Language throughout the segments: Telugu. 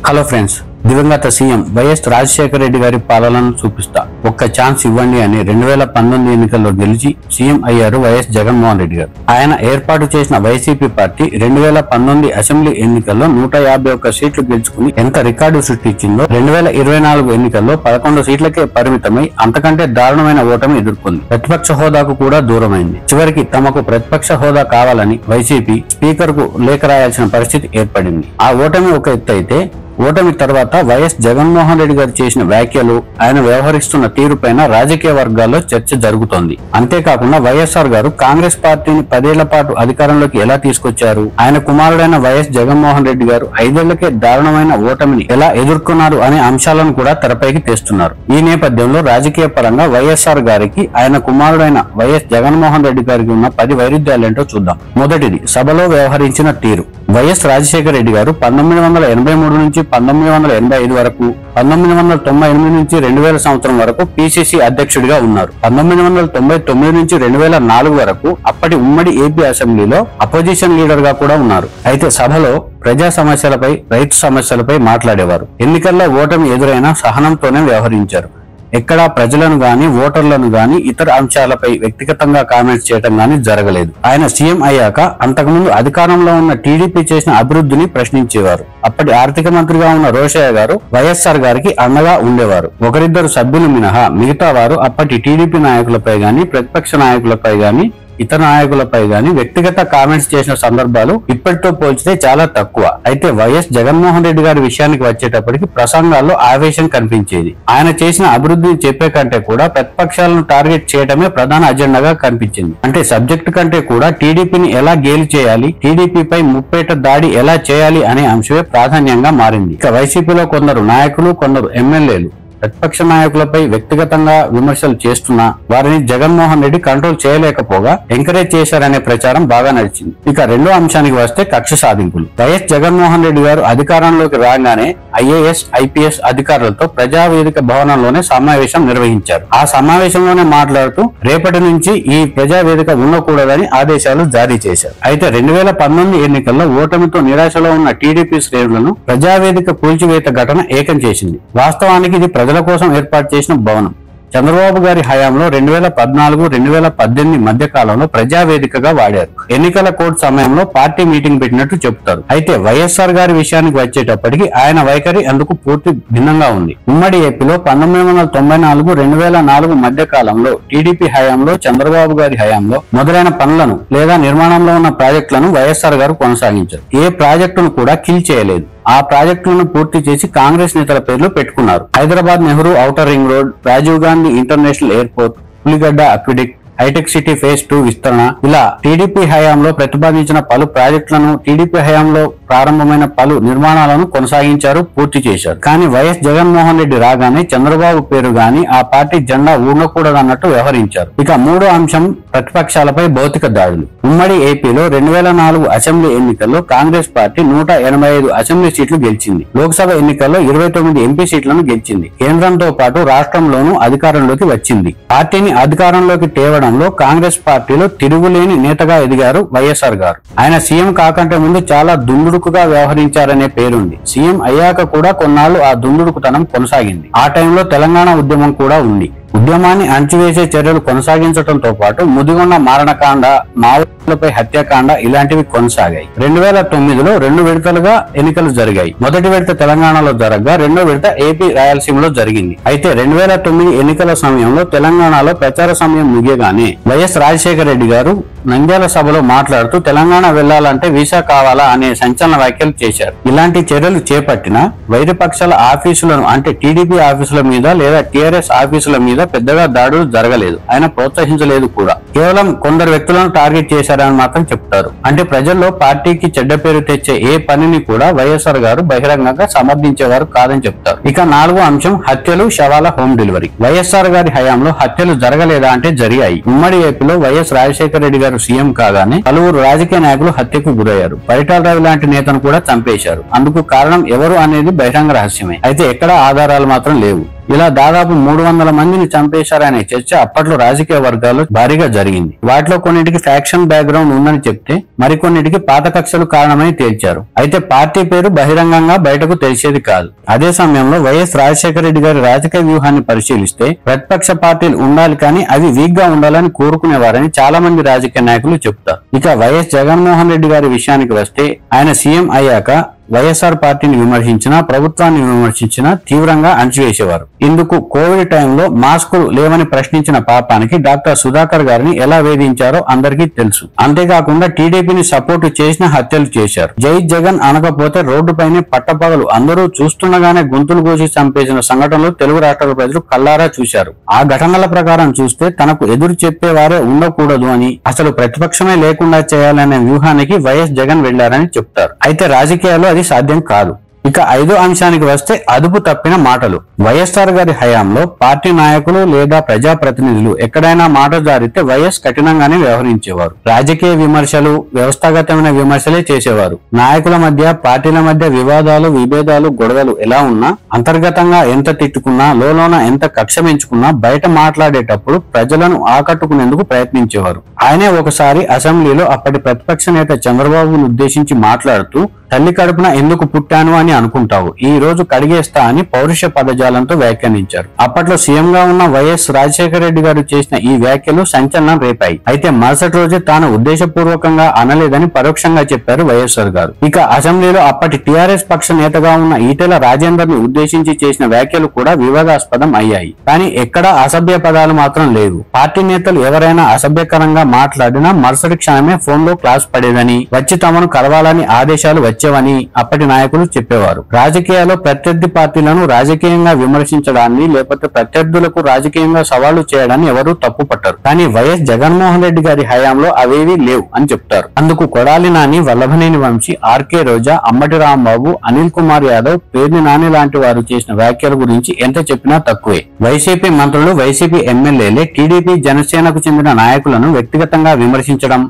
హలో ఫ్రెండ్స్, దివంగత సీఎం వైఎస్ రాజశేఖర రెడ్డి గారి పాలనను చూపిస్తా, ఒక్క ఛాన్స్ ఇవ్వండి అని 2019 ఎన్నికల్లో గెలిచి సీఎం అయ్యారు వైఎస్ జగన్మోహన్ రెడ్డి గారు. ఆయన ఏర్పాటు చేసిన వైసీపీ పార్టీ 2019 అసెంబ్లీ ఎన్నికల్లో 151 సీట్లు గెలుచుకుని ఎంత రికార్డు సృష్టించిందో 2024 ఎన్నికల్లో 11 సీట్లకే పరిమితమై అంతకంటే దారుణమైన ఓటమి ఎదుర్కొంది. ప్రతిపక్ష హోదాకు కూడా దూరమైంది. చివరికి తమకు ప్రతిపక్ష హోదా కావాలని వైసీపీ స్పీకర్ కు లేఖ రాయాల్సిన పరిస్థితి ఏర్పడింది. ఆ ఓటమి ఒక ఎత్తు అయితే, ఓటమి తర్వాత వైఎస్ జగన్మోహన్ రెడ్డి గారు చేసిన వ్యాఖ్యలు, ఆయన వ్యవహరిస్తున్న తీరుపైన రాజకీయ వర్గాల్లో చర్చ జరుగుతోంది. అంతేకాకుండా వైఎస్ఆర్ గారు కాంగ్రెస్ పార్టీని 10 ఏళ్ల పాటు అధికారంలోకి ఎలా తీసుకొచ్చారు, ఆయన కుమారుడైన వైఎస్ జగన్మోహన్ రెడ్డి గారు 5 ఏళ్లకే దారుణమైన ఓటమిని ఎలా ఎదుర్కొన్నారు అనే అంశాలను కూడా తెరపైకి తెస్తున్నారు. ఈ నేపథ్యంలో రాజకీయ పరంగా వైఎస్ఆర్ గారికి ఆయన కుమారుడైన వైఎస్ జగన్మోహన్ రెడ్డి గారికి ఉన్న 10 వైరుధ్యాలేంటో చూద్దాం. మొదటిది, సభలో వ్యవహరించిన తీరు. వైఎస్ రాజశేఖర రెడ్డి గారు 1983 నుంచి 1985 వరకు, 1998 నుంచి 2000 సంవత్సరం వరకు పిసిసి అధ్యక్షుడిగా ఉన్నారు. 1999 నుంచి 2004 వరకు అప్పటి ఉమ్మడి ఏపీ అసెంబ్లీలో అపోజిషన్ లీడర్ గా కూడా ఉన్నారు. అయితే సభలో ప్రజా సమస్యలపై, రైతు సమస్యలపై మాట్లాడేవారు. ఎన్నికల్లో ఓటమి ఎదురైనా సహనంతోనే వ్యవహరించారు. ఎక్కడా ప్రజలను గాని, ఓటర్లను గాని ఇతర అంశాలపై వ్యక్తిగతంగా కామెంట్స్ చేయడం గాని జరగలేదు. ఆయన సీఎం అయ్యాక అంతకుముందు అధికారంలో ఉన్న టీడీపీ చేసిన అభివృద్ధిని ప్రశ్నించేవారు. అప్పటి ఆర్థిక మంత్రిగా ఉన్న రోషయ్య గారు వైఎస్ఆర్ గారికి అండగా ఉండేవారు. ఒకరిద్దరు సభ్యులు మినహా మిగతా వారు అప్పటి టీడీపీ నాయకులపై గాని, ప్రతిపక్ష నాయకులపై గాని, ఇతర నాయకులపై గాని వ్యక్తిగత కామెంట్స్ చేసిన సందర్భాలు ఇప్పటితో పోల్చితే చాలా తక్కువ. అయితే వైఎస్ జగన్మోహన్ రెడ్డి గారి విషయానికి వచ్చేటప్పటికి ప్రసంగాల్లో ఆవేశం కనిపించేది. ఆయన చేసిన అభివృద్ధిని చెప్పే కంటే కూడా ప్రతిపక్షాలను టార్గెట్ చేయడమే ప్రధాన అజెండాగా కనిపించింది. అంటే సబ్జెక్టు కంటే కూడా టీడీపీని ఎలా గేలి చేయాలి, టీడీపీపై ముప్పేట దాడి ఎలా చేయాలి అనే అంశమే ప్రాధాన్యంగా మారింది. ఇక వైసీపీలో కొందరు నాయకులు, కొందరు ఎమ్మెల్యేలు ప్రతిపక్ష నాయకులపై వ్యక్తిగతంగా విమర్శలు చేస్తున్నా వారిని జగన్మోహన్ రెడ్డి కంట్రోల్ చేయలేకపోగా ఎంకరేజ్ చేశారనే ప్రచారం బాగా నడిచింది. ఇక రెండో అంశానికి వస్తే కక్ష సాధింపులు. వైఎస్ జగన్మోహన్ రెడ్డి గారు అధికారంలోకి రాగానే ఐఏఎస్, ఐపీఎస్ అధికారులతో ప్రజావేదిక భవనంలోనే సమావేశం నిర్వహించారు. ఆ సమావేశంలోనే మాట్లాడుతూ రేపటి నుంచి ఈ ప్రజావేదిక ఉండకూడదని ఆదేశాలు జారీ చేశారు. అయితే 2019 ఎన్నికల్లో ఓటమితో నిరాశలో ఉన్న టీడీపీ శ్రేణులను ప్రజావేదిక కూల్చివేత ఘటన ఏకం చేసింది. వాస్తవానికి ఇది ప్రజల కోసం ఏర్పాటు చేసిన భవనం. చంద్రబాబు గారి హయాంలో 2014-2018 మధ్య కాలంలో ప్రజావేదికగా వాడారు. ఎన్నికల కోడ్ సమయంలో పార్టీ మీటింగ్ పెట్టినట్టు చెబుతారు. అయితే వైఎస్ఆర్ గారి విషయానికి వచ్చేటప్పటికి ఆయన వైఖరి అందుకు పూర్తి భిన్నంగా ఉంది. ఉమ్మడి ఏపీలో 1994-2004 మధ్య కాలంలో టీడీపీ హయాంలో, చంద్రబాబు గారి హయాంలో మొదలైన పనులను లేదా నిర్మాణంలో ఉన్న ప్రాజెక్టులను వైఎస్ఆర్ గారు కొనసాగించారు. ఏ ప్రాజెక్టును కూడా కిల్ చేయలేదు. ఆ ప్రాజెక్టులను పూర్తి చేసి కాంగ్రెస్ నేతల పేర్లు పెట్టుకున్నారు. Hyderabad Nehru outer ring road, Rajiv Gandhi international airport, Puligadda aqueduct, hitech city phase 2 విస్తరణ, ఇలా టీడీపీ హయాంలో ప్రతిపాదించిన పలు ప్రాజెక్టులను, టీడీపీ హయాంలో ప్రారంభమైన పలు నిర్మాణాలను కొనసాగించారు, పూర్తి చేశారు. కానీ వైఎస్ జగన్మోహన్ రెడ్డి రాగానే చంద్రబాబు పేరు గాని, ఆ పార్టీ జెండా ఊడకూడదన్నట్టు వ్యవహరించారు. ఇక మూడో అంశం ప్రతిపక్షాలపై భౌతిక దాడులు. ఉమ్మడి ఏపీలో 2004 అసెంబ్లీ ఎన్నికల్లో కాంగ్రెస్ పార్టీ 185 అసెంబ్లీ సీట్లు గెలిచింది. లోక్సభ ఎన్నికల్లో 29 ఎంపీ సీట్లను గెలిచింది. కేంద్రంతో పాటు రాష్ట్రంలోనూ అధికారంలోకి వచ్చింది. పార్టీని అధికారంలోకి తేవడంలో కాంగ్రెస్ పార్టీలో తిరుగులేని నేతగా ఎదిగారు వైఎస్ఆర్ గారు. ఆయన సీఎం కాకంటే ముందు చాలా దుందుడుకుగా వ్యవహరించారనే పేరుంది. సీఎం అయ్యాక కూడా కొన్నాళ్లు ఆ దుందుడుకుతనం కొనసాగింది. ఆ టైంలో తెలంగాణ ఉద్యమం కూడా ఉంది. ఉద్యమాన్ని అణచివేసే చర్యలు కొనసాగించడంతో పాటు ముదిగొండ మారణకాండ, మావోయిస్టులపై హత్యాకాండ ఇలాంటివి కొనసాగాయి. 2009లో 2 విడతలుగా ఎన్నికలు జరిగాయి. మొదటి విడత తెలంగాణలో జరగగా రెండో విడత ఏపీ రాయలసీమలో జరిగింది. అయితే 2009 ఎన్నికల సమయంలో తెలంగాణలో ప్రచార సమయం ముగియగానే వైఎస్ రాజశేఖర రెడ్డి గారు నంద్యాల సభలో మాట్లాడుతూ తెలంగాణ వెళ్లాలంటే వీసా కావాలా అనే సంచలన వ్యాఖ్యలు చేశారు. ఇలాంటి చర్యలు చేపట్టిన వైరపక్షాల ఆఫీసులను, అంటే టీడీపీ ఆఫీసుల మీద లేదా టీఆర్ఎస్ ఆఫీసుల మీద పెద్దగా దాడులు జరగలేదు. ఆయన ప్రోత్సహించలేదు కూడా. కేవలం కొందరు వ్యక్తులను టార్గెట్ చేశారని మాత్రం చెప్తారు. అంటే ప్రజల్లో పార్టీకి చెడ్డ పేరు తెచ్చే ఏ పనిని కూడా వైఎస్ఆర్ గారు బహిరంగంగా సమర్థించేవారు కాదని చెప్తారు. ఇక నాలుగో అంశం హత్యలు, శవాల హోమ్ డెలివరీ. వైఎస్ఆర్ గారి హయాంలో హత్యలు జరగలేదా అంటే జరిగాయి. ఉమ్మడి ఏపీలో వైఎస్ రాజశేఖర రెడ్డి గారు సీఎం కాగానే పలువురు రాజకీయ నాయకులు హత్యకు గురయ్యారు. పరిటాల రవి లాంటి నేతను కూడా చంపేశారు. అందుకు కారణం ఎవరు అనేది బహిరంగ రహస్యమే. అయితే ఎక్కడా ఆధారాలు మాత్రం లేవు. ఇలా దాదాపు 300 మందిని చంపేశారనే చర్చ అప్పట్లో రాజకీయ వర్గాల్లో భారీగా జరిగింది. వాటిలో కొన్నిటికి ఫ్యాక్షన్ బ్యాక్గ్రౌండ్ ఉందని చెప్తే మరికొన్నిటికి పాత కక్షలు కారణమని తేల్చారు. అయితే పార్టీ పేరు బహిరంగంగా బయటకు తెలిసేది కాదు. అదే సమయంలో వైఎస్ రాజశేఖర రెడ్డి గారి రాజకీయ వ్యూహాన్ని పరిశీలిస్తే ప్రతిపక్ష పార్టీలు ఉండాలి కానీ అవి వీక్ గా ఉండాలని కోరుకునేవారని చాలా మంది రాజకీయ నాయకులు చెబుతారు. ఇక వైఎస్ జగన్మోహన్ రెడ్డి గారి విషయానికి వస్తే ఆయన సీఎం అయ్యాక వైఎస్ఆర్ పార్టీని విమర్శించినా ప్రభుత్వాన్ని విమర్శించినా తీవ్రంగా అణచివేసేవారు. ఇందుకు కోవిడ్ టైంలో మాస్కులు లేవని ప్రశ్నించిన పాపానికి డాక్టర్ సుధాకర్ గారిని ఎలా వేధించారో అందరికీ తెలుసు. అంతేకాకుండా టీడీపీని సపోర్టు చేసిన హత్యలు చేశారు. జై జగన్ అనకపోతే రోడ్డుపైనే పట్టపగలు అందరూ చూస్తుండగానే గొంతులు కోసి చంపేసిన సంఘటనలు తెలుగు రాష్ట్రాల ప్రజలు కల్లారా చూశారు. ఆ ఘటనల ప్రకారం చూస్తే తనకు ఎదురు చెప్పేవారే ఉండకూడదు అని, అసలు ప్రతిపక్షమే లేకుండా చేయాలనే వ్యూహానికి వైఎస్ జగన్ వెళ్లారని చెప్తారు. అయితే రాజకీయాల్లో సాధ్యం కాదు. ఇక 5వ అంశానికి వస్తే అదుపు తప్పిన మాటలు. వైఎస్ఆర్ గారి హయాంలో పార్టీ నాయకులు లేదా ప్రజాప్రతినిధులు ఎక్కడైనా మాట జారితే వైఎస్ కఠినంగానే వ్యవహరించేవారు. రాజకీయ విమర్శలు, వ్యవస్థాగతమైన విమర్శలే చేసేవారు. నాయకుల మధ్య, పార్టీల మధ్య వివాదాలు, విభేదాలు, గొడవలు ఎలా ఉన్నా, అంతర్గతంగా ఎంత తిట్టుకున్నా, లోలోన ఎంత కక్ష పెంచుకున్నా బయట మాట్లాడేటప్పుడు ప్రజలను ఆకట్టుకునేందుకు ప్రయత్నించేవారు. ఆయనే ఒకసారి అసెంబ్లీలో అప్పటి ప్రతిపక్ష నేత చంద్రబాబును ఉద్దేశించి మాట్లాడుతూ, తల్లి కడుపున ఎందుకు పుట్టాను అని అనుకుంటావు, ఈ రోజు కడిగేస్తా అని పౌరుష పదజాలంతో వ్యాఖ్యానించారు. అప్పట్లో సీఎంగా ఉన్న వైఎస్ రాజశేఖర రెడ్డి గారు చేసిన ఈ వ్యాఖ్యలు సంచలనం రేపాయి. అయితే మరుసటి రోజే తాను ఉద్దేశపూర్వకంగా అనలేదని పరోక్షంగా చెప్పారు వైఎస్ఆర్ గారు. ఇక అసెంబ్లీలో అప్పటి టీఆర్ఎస్ పక్ష నేతగా ఉన్న ఈటెల రాజేందర్ ని ఉద్దేశించి చేసిన వ్యాఖ్యలు కూడా వివాదాస్పదం అయ్యాయి. కానీ ఎక్కడా అసభ్య పదాలు మాత్రం లేవు. పార్టీ నేతలు ఎవరైనా అసభ్యకరంగా మాట్లాడినా మరుసటి క్షణమే ఫోన్ లో క్లాస్ పడేదని, వచ్చి తమను కలవాలని ఆదేశాలు వచ్చేవని అప్పటి నాయకులు చెప్పేవారు. రాజకీయాల్లో ప్రత్యర్థి పార్టీలను రాజకీయంగా విమర్శించడాన్ని, లేకపోతే ప్రత్యర్థులకు రాజకీయంగా సవాళ్లు చేయడాన్ని ఎవరూ తప్పు పట్టరు. కానీ వైఎస్ జగన్మోహన్ రెడ్డి గారి హయాంలో అవేవీ లేవు అని చెప్తారు. అందుకు కొడాలి నాని, వల్లభనేని వంశీ, ఆర్కే రోజా, అంబటి రాంబాబు, అనిల్ కుమార్ యాదవ్, పేర్ని నాని లాంటి వారు చేసిన వ్యాఖ్యల గురించి ఎంత చెప్పినా తక్కువే. వైసీపీ మంత్రులు, వైసీపీ ఎమ్మెల్యేలే టీడీపీ, జనసేనకు చెందిన నాయకులను వ్యక్తిగతంగా విమర్శించడం,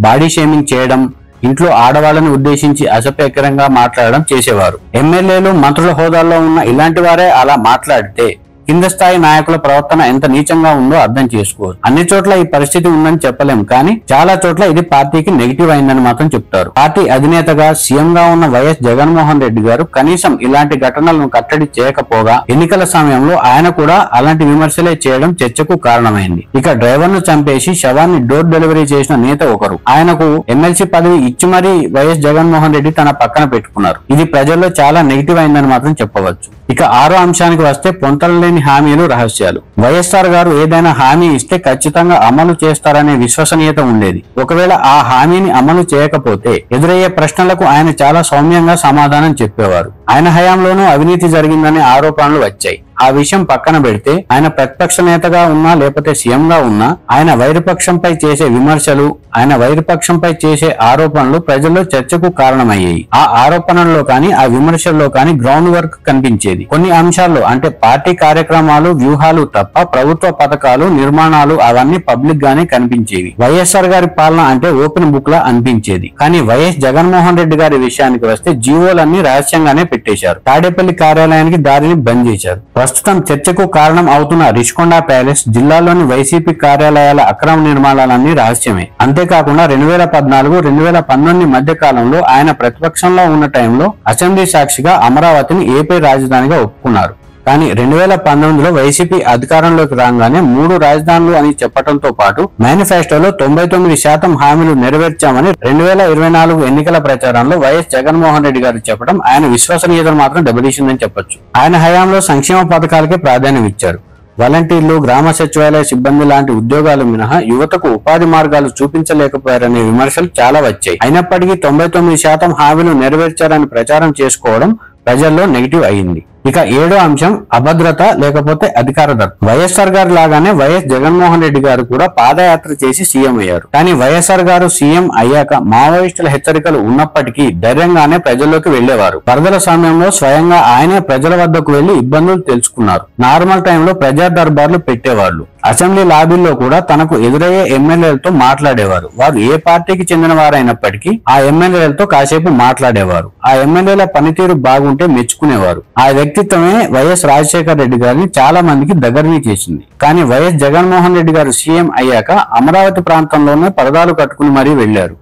బాడీ షేమింగ్ చేయడం, ఇంట్లో ఆడవాళ్లను ఉద్దేశించి అసభ్యకరంగా మాట్లాడడం చేసేవారు. ఎమ్మెల్యేలు, మంత్రుల హోదాల్లో ఉన్న ఇలాంటి వారే అలా మాట్లాడితే కింద స్థాయి నాయకుల ప్రవర్తన ఎంత నీచంగా ఉందో అర్థం చేసుకోవచ్చు. అన్ని చోట్ల ఈ పరిస్థితి ఉందని చెప్పలేం, కానీ చాలా చోట్ల ఇది పార్టీకి నెగిటివ్ అయిందని మాత్రం చెప్తారు. పార్టీ అధినేతగా, సీఎం గా ఉన్న వైఎస్ జగన్మోహన్ రెడ్డి గారు కనీసం ఇలాంటి ఘటనలను కట్టడి చేయకపోగా ఎన్నికల సమయంలో ఆయన కూడా అలాంటి విమర్శలే చేయడం చర్చకు కారణమైంది. ఇక డ్రైవర్ ను చంపేసి శవాన్ని డోర్ డెలివరీ చేసిన నేత ఒకరు. ఆయనకు ఎమ్మెల్సీ పదవి ఇచ్చి మరీ వైఎస్ జగన్మోహన్ రెడ్డి తన పక్కన పెట్టుకున్నారు. ఇది ప్రజల్లో చాలా నెగిటివ్ అయిందని మాత్రం చెప్పవచ్చు. ఇక 6వ అంశానికి వస్తే పొంతలలేని హామీలు, రహస్యాలు. వైఎస్ఆర్ గారు ఏదైనా హామీ ఇస్తే ఖచ్చితంగా అమలు చేస్తారనే విశ్వసనీయత ఉండేది. ఒకవేళ ఆ హామీని అమలు చేయకపోతే ఎదురయ్యే ప్రశ్నలకు ఆయన చాలా సౌమ్యంగా సమాధానం చెప్పేవారు. ఆయన హయాంలోనూ అవినీతి జరిగిందనే ఆరోపణలు వచ్చాయి. ఆ విషయం పక్కన పెడితే ఆయన ప్రతిపక్ష నేతగా ఉన్నా, లేకపోతే సీఎం గా ఉన్నా, ఆయన వైరుపక్షంపై చేసే విమర్శలు, ఆయన వైరుపక్షంపై చేసే ఆరోపణలు ప్రజల్లో చర్చకు కారణమయ్యాయి. ఆ ఆరోపణల్లో కానీ, ఆ విమర్శల్లో కానీ గ్రౌండ్ వర్క్ కనిపించేది. కొన్ని అంశాల్లో అంటే పార్టీ కార్యక్రమాలు, వ్యూహాలు తప్ప ప్రభుత్వ పథకాలు, నిర్మాణాలు అవన్నీ పబ్లిక్ గానే కనిపించేవి. వైఎస్ఆర్ గారి పాలన అంటే ఓపెన్ బుక్ లా అనిపించేది. కానీ వైఎస్ జగన్మోహన్ రెడ్డి గారి విషయానికి వస్తే జీవోలన్నీ రహస్యంగానే పెట్టేశారు. తాడేపల్లి కార్యాలయానికి దారిని బంద్ చేశారు. ప్రస్తుతం చర్చకు కారణం అవుతున్న రిషికొండ ప్యాలెస్, జిల్లాలోని వైసీపీ కార్యాలయాల అక్రమ నిర్మాణాలన్నీ రహస్యమే. అంతేకాకుండా 2014, 2019 మధ్య కాలంలో ఆయన ప్రతిపక్షంలో ఉన్న టైంలో అసెంబ్లీ సాక్షిగా అమరావతిని ఏపీ రాజధానిగా ఒప్పుకున్నారు. కానీ 2019లో వైసీపీ అధికారంలోకి రాగానే 3 రాజధానులు అని చెప్పడంతో పాటు మేనిఫెస్టోలో 99% హామీలు నెరవేర్చామని 2024 ఎన్నికల ప్రచారంలో వైఎస్ జగన్మోహన్ రెడ్డి గారు చెప్పడం ఆయన విశ్వసనీయతను మాత్రం దెబ్బతీసిందని చెప్పొచ్చు. ఆయన హయాంలో సంక్షేమ పథకాలకే ప్రాధాన్యం ఇచ్చారు. వాలంటీర్లు, గ్రామ సచివాలయ సిబ్బంది లాంటి ఉద్యోగాలు మినహా యువతకు ఉపాధి మార్గాలు చూపించలేకపోయారనే విమర్శలు చాలా వచ్చాయి. అయినప్పటికీ 99% హామీలు నెరవేర్చారని ప్రచారం చేసుకోవడం ప్రజల్లో నెగిటివ్ అయింది. ఇక 7వ అంశం అభద్రత లేకపోతే అధికార దర్పం. వైఎస్ఆర్ గారు లాగానే వైఎస్ జగన్మోహన్ రెడ్డి గారు కూడా పాదయాత్ర చేసి సీఎం అయ్యారు. కానీ వైఎస్ఆర్ గారు సీఎం అయ్యాక మావోయిస్టుల హెచ్చరికలు ఉన్నప్పటికీ ధైర్యంగానే ప్రజల్లోకి వెళ్లేవారు. వరదల సమయంలో స్వయంగా ఆయనే ప్రజల వద్దకు వెళ్లి ఇబ్బందులు తెలుసుకున్నారు. నార్మల్ టైంలో ప్రజా దర్బార్లు పెట్టేవాళ్లు. అసెంబ్లీ లాబీల్లో కూడా తనకు ఎదురయ్యే ఎమ్మెల్యేలతో మాట్లాడేవారు. వారు ఏ పార్టీకి చెందిన వారైనప్పటికీ ఆ ఎమ్మెల్యేలతో కాసేపు మాట్లాడేవారు. ఆ ఎమ్మెల్యేల పనితీరు బాగుంటే మెచ్చుకునేవారు. ఆ వ్యక్తి వ్యక్తిత్వమే వైఎస్ రాజశేఖర రెడ్డి గారిని చాలా మందికి దగ్గరని చేసింది. కానీ వైఎస్ జగన్మోహన్ రెడ్డి గారు సీఎం అయ్యాక అమరావతి ప్రాంతంలోనే పరదాలు కట్టుకుని మరీ వెళ్లారు.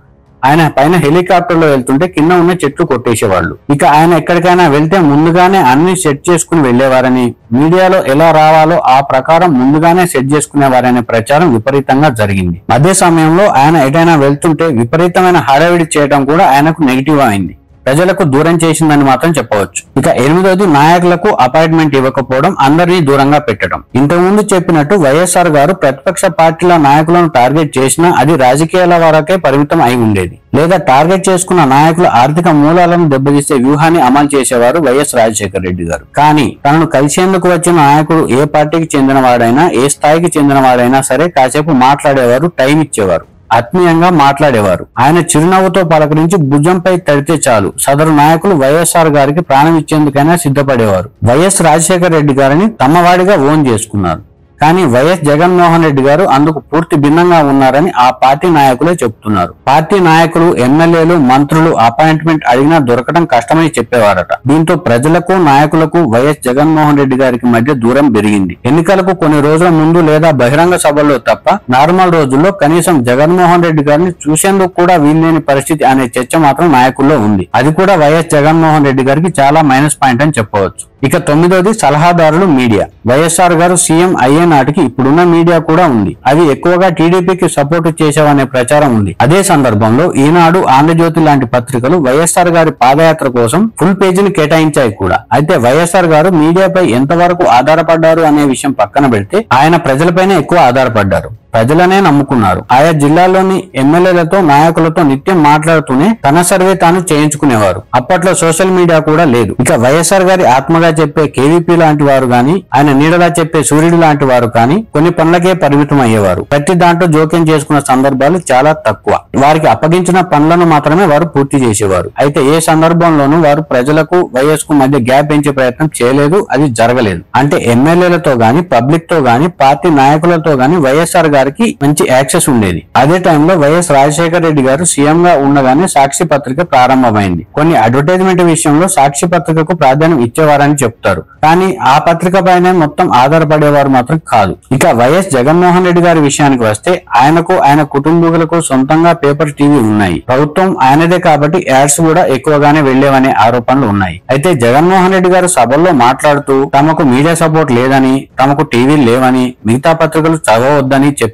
ఆయన పైన హెలికాప్టర్లో వెళ్తుంటే కింద ఉన్న చెట్లు కొట్టేసేవాళ్లు. ఇక ఆయన ఎక్కడికైనా వెళ్తే ముందుగానే అన్ని సెట్ చేసుకుని వెళ్లేవారని, మీడియాలో ఎలా రావాలో ఆ ప్రకారం ముందుగానే సెట్ చేసుకునేవారనే ప్రచారం విపరీతంగా జరిగింది. మధ్య సమయంలో ఆయన ఎటైనా వెళ్తుంటే విపరీతమైన హడావిడి చేయడం కూడా ఆయనకు నెగిటివ్ అయింది. ప్రజలకు దూరం చేసిందని మాత్రం చెప్పవచ్చు. ఇక 8వది నాయకులకు అపాయింట్మెంట్ ఇవ్వకపోవడం, అందరినీ దూరంగా పెట్టడం. ఇంతకుముందు చెప్పినట్టు వైఎస్ఆర్ గారు ప్రతిపక్ష పార్టీల నాయకులను టార్గెట్ చేసినా అది రాజకీయాల వరకే పరిమితం అయి ఉండేది. లేదా టార్గెట్ చేసుకున్న నాయకుల ఆర్థిక మూలాలను దెబ్బతీసే వ్యూహాన్ని అమలు చేసేవారు వైఎస్ రాజశేఖర రెడ్డి గారు. కానీ తనను కలిసేందుకు వచ్చిన నాయకుడు ఏ పార్టీకి చెందినవాడైనా, ఏ స్థాయికి చెందినవాడైనా సరే కాసేపు మాట్లాడేవారు, టైం ఇచ్చేవారు, ఆత్మీయంగా మాట్లాడేవారు. ఆయన చిరునవ్వుతో పలకరించి భుజంపై తడితే చాలు సదరు నాయకులు వైఎస్ఆర్ గారికి ప్రాణం ఇచ్చేందుకైనా సిద్ధపడేవారు. వైఎస్ రాజశేఖర రెడ్డి గారిని తమవాడిగా ఓన్ చేసుకున్నారు. కానీ వైఎస్ జగన్మోహన్ రెడ్డి గారు అందుకు పూర్తి భిన్నంగా ఉన్నారని ఆ పార్టీ నాయకులే చెబుతున్నారు. పార్టీ నాయకులు, ఎమ్మెల్యేలు, మంత్రులు అపాయింట్మెంట్ అడిగినా దొరకడం కష్టమని చెప్పేవారట. దీంతో ప్రజలకు, నాయకులకు వైఎస్ జగన్మోహన్ రెడ్డి గారికి మధ్య దూరం పెరిగింది. ఎన్నికలకు కొన్ని రోజుల ముందు లేదా బహిరంగ సభల్లో తప్ప నార్మల్ రోజుల్లో కనీసం జగన్మోహన్ రెడ్డి గారిని చూసేందుకు కూడా వీల్లేని పరిస్థితి అనే చర్చ మాత్రం నాయకుల్లో ఉంది. అది కూడా వైఎస్ జగన్మోహన్ రెడ్డి గారికి చాలా మైనస్ పాయింట్ అని చెప్పవచ్చు. ఇక 9వది సలహాదారులు, మీడియా. వైఎస్ఆర్ గారు సీఎం అయ్యే నాటికి ఇప్పుడున్న మీడియా కూడా ఉంది. అవి ఎక్కువగా టీడీపీకి సపోర్టు చేసేవనే ప్రచారం ఉంది. అదే సందర్భంలో ఈనాడు, ఆంధ్రజ్యోతి లాంటి పత్రికలు వైఎస్ఆర్ గారి పాదయాత్ర కోసం ఫుల్ పేజీని కేటాయించాయి కూడా. అయితే వైఎస్ఆర్ గారు మీడియాపై ఎంతవరకు ఆధారపడ్డారు అనే విషయం పక్కన పెడితే ఆయన ప్రజలపైనే ఎక్కువ ఆధారపడ్డారు. ప్రజలనే నమ్ముకున్నారు. ఆయా జిల్లాల్లోని ఎమ్మెల్యేలతో, నాయకులతో నిత్యం మాట్లాడుతూనే తన సర్వే తాను చేయించుకునేవారు. అప్పట్లో సోషల్ మీడియా కూడా లేదు. ఇక వైఎస్ఆర్ గారి ఆత్మగా చెప్పే కేవీపీ లాంటి వారు గాని, ఆయన నీడలా చెప్పే సూర్యుడు లాంటి వారు కానీ కొన్ని పనులకే పరిమితం అయ్యేవారు. ప్రతి దాంట్లో జోక్యం చేసుకున్న సందర్భాలు చాలా తక్కువ. వారికి అప్పగించిన పనులను మాత్రమే వారు పూర్తి చేసేవారు. అయితే ఏ సందర్భంలోనూ వారు ప్రజలకు, వైఎస్ కు మధ్య గ్యాప్ పెంచే ప్రయత్నం చేయలేదు. అది జరగలేదు. అంటే ఎమ్మెల్యేలతో గాని, పబ్లిక్ తో గాని, పార్టీ నాయకులతో గాని వైఎస్ఆర్ గారికి మంచి యాక్సెస్ ఉండేది. అదే టైంలో వైఎస్ రాజశేఖర రెడ్డి గారు సీఎం గా ఉండగానే సాక్షి పత్రిక ప్రారంభమైంది. కొన్ని అడ్వర్టైజ్మెంట్ విషయంలో సాక్షి పత్రికకు ప్రాధాన్యం ఇచ్చేవారని చెప్తారు. కానీ ఆ పత్రిక పైనే మొత్తం ఆధారపడేవారు మాత్రం కాదు. ఇక వైఎస్ జగన్మోహన్ రెడ్డి గారి విషయానికి వస్తే ఆయనకు, ఆయన కుటుంబీకులకు సొంతంగా పేపర్, టీవీ ఉన్నాయి. ప్రభుత్వం ఆయనదే కాబట్టి యాడ్స్ కూడా ఎక్కువగానే వెళ్లేవనే ఆరోపణలు ఉన్నాయి. అయితే జగన్మోహన్ రెడ్డి గారు సభల్లో మాట్లాడుతూ తమకు మీడియా సపోర్ట్ లేదని, తమకు టీవీలు లేవని, మిగతా పత్రికలు చదవవద్దని చెప్పేవారు.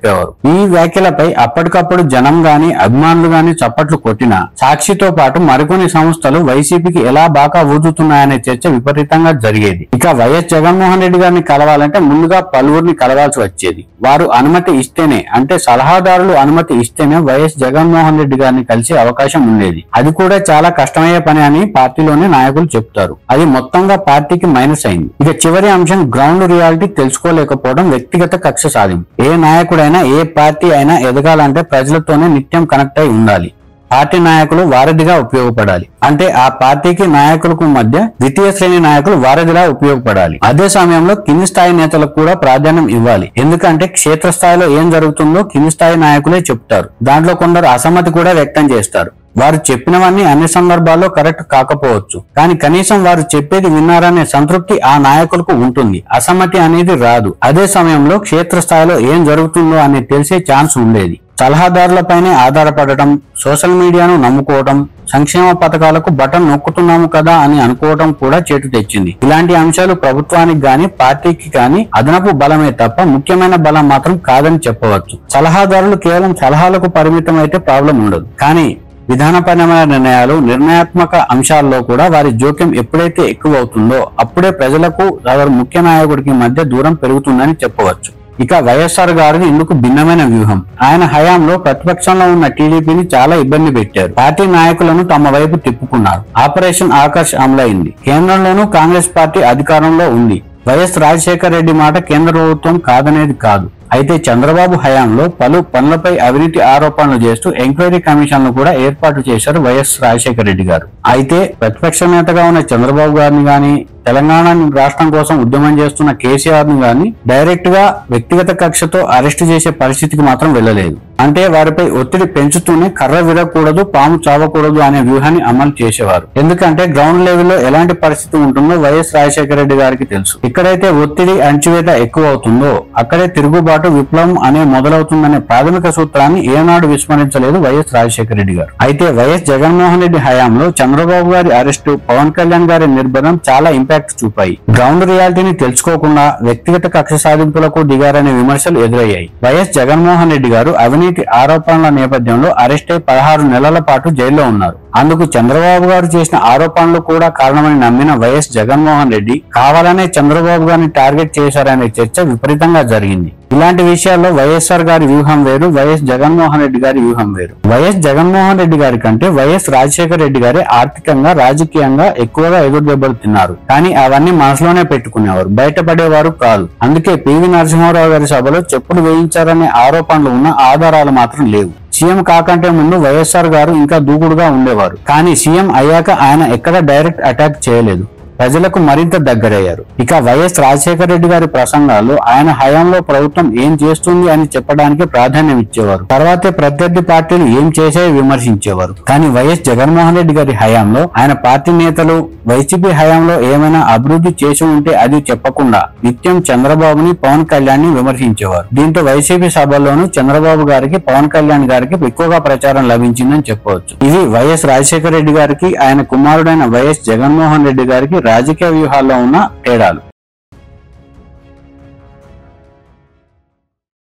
ఈ వ్యాఖ్యలపై అప్పటికప్పుడు జనం గాని, అభిమానులు గాని చప్పట్లు కొట్టినా సాక్షితో పాటు మరికొన్ని సంస్థలు వైసీపీకి ఎలా బాగా ఊదుతున్నాయనే చర్చ విపరీతంగా జరిగేది. ఇక వైఎస్ జగన్మోహన్ రెడ్డి గారిని కలవాలంటే ముందుగా పలువురిని కలవాల్సి వచ్చేది. వారు అనుమతి ఇస్తేనే, అంటే సలహాదారులు అనుమతి ఇస్తేనే వైఎస్ జగన్మోహన్ రెడ్డి గారిని కలిసే అవకాశం ఉండేది. అది కూడా చాలా కష్టమయ్యే పని అని పార్టీలోని నాయకులు చెప్తారు. అది మొత్తంగా పార్టీకి మైనస్ అయింది. ఇక చివరి అంశం గ్రౌండ్ రియాలిటీ తెలుసుకోలేకపోవడం, వ్యక్తిగత కక్ష సాధింపు. ఏ నాయకుడైనా, ఏ పార్టీ అయినా ఎదగాలంటే ప్రజలతోనే నిత్యం కనెక్ట్ అయి ఉండాలి. పార్టీ నాయకులు వారధిగా ఉపయోగపడాలి. అంటే ఆ పార్టీకి, నాయకులకు మధ్య ద్వితీయ శ్రేణి నాయకులు వారధిలా ఉపయోగపడాలి. అదే సమయంలో కింది స్థాయి నేతలకు కూడా ప్రాధాన్యం ఇవ్వాలి. ఎందుకంటే క్షేత్రస్థాయిలో ఏం జరుగుతుందో కింది స్థాయి నాయకులే చెప్తారు. దాంట్లో కొందరు అసమ్మతి కూడా వ్యక్తం చేస్తారు. వారు చెప్పినవన్నీ అన్ని సందర్భాల్లో కరెక్ట్ కాకపోవచ్చు. కానీ కనీసం వారు చెప్పేది విన్నారనే సంతృప్తి ఆ నాయకులకు ఉంటుంది. అసమ్మతి అనేది రాదు. అదే సమయంలో క్షేత్రస్థాయిలో ఏం జరుగుతుందో అనేది తెలిసే ఛాన్స్ ఉండేది. సలహాదారులపైనే ఆధారపడటం, సోషల్ మీడియాను నమ్ముకోవటం, సంక్షేమ పథకాలకు బటన్ నొక్కుతున్నాము కదా అని అనుకోవటం కూడా చేటు తెచ్చింది. ఇలాంటి అంశాలు ప్రభుత్వానికి గాని, పార్టీకి గాని అదనపు బలమే తప్ప ముఖ్యమైన బలం మాత్రం కాదని చెప్పవచ్చు. సలహాదారులు కేవలం సలహాలకు పరిమితం అయితే ప్రాబ్లం ఉండదు. కానీ విధానపరమైన నిర్ణయాలు, నిర్ణయాత్మక అంశాల్లో కూడా వారి జోక్యం ఎప్పుడైతే ఎక్కువ అవుతుందో అప్పుడే ప్రజలకు, సదరు ముఖ్య నాయకుడికి మధ్య దూరం పెరుగుతుందని చెప్పవచ్చు. ఇక వైఎస్ఆర్ గారిది ఇందుకు భిన్నమైన వ్యూహం. ఆయన హయాంలో ప్రతిపక్షంలో ఉన్న టీడీపీని చాలా ఇబ్బంది పెట్టారు. పార్టీ నాయకులను తమ వైపు తిప్పుకున్నారు. ఆపరేషన్ ఆకర్ష్ అమలైంది. కేంద్రంలోనూ కాంగ్రెస్ పార్టీ అధికారంలో ఉంది. వైఎస్ రాజశేఖర రెడ్డి మాట కేంద్ర ప్రభుత్వం కాదనేది కాదు. అయితే చంద్రబాబు హయాంలో పలు పనులపై అవినీతి ఆరోపణలు చేస్తూ ఎంక్వైరీ కమిషన్లు కూడా ఏర్పాటు చేశారు వైఎస్ రాజశేఖర రెడ్డి గారు. అయితే ప్రతిపక్ష నేతగా ఉన్న చంద్రబాబు గారిని గాని, తెలంగాణ రాష్ట్రం కోసం ఉద్యమం చేస్తున్న కేసీఆర్ ను గాని డైరెక్ట్ గా వ్యక్తిగత కక్షతో అరెస్టు చేసే పరిస్థితికి మాత్రం వెళ్ళలేదు. అంటే వారిపై ఒత్తిడి పెంచుతూనే కర్ర విరగకూడదు, పాము చావకూడదు అనే వ్యూహాన్ని అమలు చేసేవారు. ఎందుకంటే గ్రౌండ్ లెవెల్లో ఎలాంటి పరిస్థితి ఉంటుందో వైఎస్ రాజశేఖర రెడ్డి గారికి తెలుసు. ఎక్కడైతే ఒత్తిడి అణచివేత ఎక్కువ అవుతుందో అక్కడే తిరుగుబాటు విప్లవం అనే మొదలవుతుందనే ప్రాథమిక సూత్రాన్ని ఏనాడు విస్మరించలేదు వైఎస్ రాజశేఖర రెడ్డి గారు. అయితే వైఎస్ జగన్మోహన్ రెడ్డి హయాంలో చంద్రబాబు గారి అరెస్టు, పవన్ కళ్యాణ్ గారి నిర్బంధం చాలా ఇంపాక్ట్ చూపాయి. గ్రౌండ్ రియాలిటీని తెలుసుకోకుండా వ్యక్తిగత కక్ష సాధింపులకు దిగారనే విమర్శలు ఎదురయ్యాయి. వైఎస్ జగన్మోహన్ రెడ్డి గారు అవినీతి ఆరోపణల నేపథ్యంలో అరెస్ట్ అయి 16 నెలల పాటు జైల్లో ఉన్నారు. అందుకు చంద్రబాబు గారు చేసిన ఆరోపణలు కూడా కారణమని నమ్మిన వైఎస్ జగన్మోహన్ రెడ్డి కావాలనే చంద్రబాబు గారిని టార్గెట్ చేశారనే చర్చ విపరీతంగా జరిగింది. ఇలాంటి విషయాల్లో వైఎస్ఆర్ గారి వ్యూహం వేరు, వైఎస్ జగన్మోహన్ రెడ్డి గారి వ్యూహం వేరు. వైఎస్ జగన్మోహన్ రెడ్డి గారి కంటే వైఎస్ రాజశేఖర రెడ్డి గారి ఆర్థికంగా, రాజకీయంగా ఎక్కువగా ఎదురు దెబ్బలు తిన్నారు. కానీ అవన్నీ మనసులోనే పెట్టుకునేవారు, బయటపడేవారు కాదు. అందుకే పివి నరసింహారావు గారి సభలో చెప్పులు వేయించారనే ఆరోపణలు ఉన్న ఆధారాలు మాత్రం లేవు. సీఎం కాకంటే ముందు వైఎస్ఆర్ గారు ఇంకా దూకుడుగా ఉండేవారు. కానీ సీఎం అయ్యాక ఆయన ఎక్కడ డైరెక్ట్ అటాక్ చేయలేదు, ప్రజలకు మరింత దగ్గరయ్యారు. ఇక వైఎస్ రాజశేఖర రెడ్డి గారి ప్రసంగాల్లో ఆయన హయాంలో ప్రభుత్వం ఏం చేస్తుంది అని చెప్పడానికి ప్రాధాన్యం ఇచ్చేవారు. తర్వాతే ప్రత్యర్థి పార్టీలు ఏం చేశాయో విమర్శించేవారు. కానీ వైఎస్ జగన్మోహన్ రెడ్డి గారి హయాంలో ఆయన పార్టీ నేతలు వైసీపీ హయాంలో ఏమైనా అభివృద్ధి చేసి ఉంటే అది చెప్పకుండా నిత్యం చంద్రబాబుని, పవన్ కళ్యాణ్ ని విమర్శించేవారు. దీంతో వైసీపీ సభల్లోనూ చంద్రబాబు గారికి, పవన్ కళ్యాణ్ గారికి ఎక్కువగా ప్రచారం లభించిందని చెప్పవచ్చు. ఇది వైఎస్ రాజశేఖర రెడ్డి గారికి, ఆయన కుమారుడైన వైఎస్ జగన్మోహన్ రెడ్డి గారికి రాజకీయ వ్యూహాల్లో ఉన్న తేడాలు.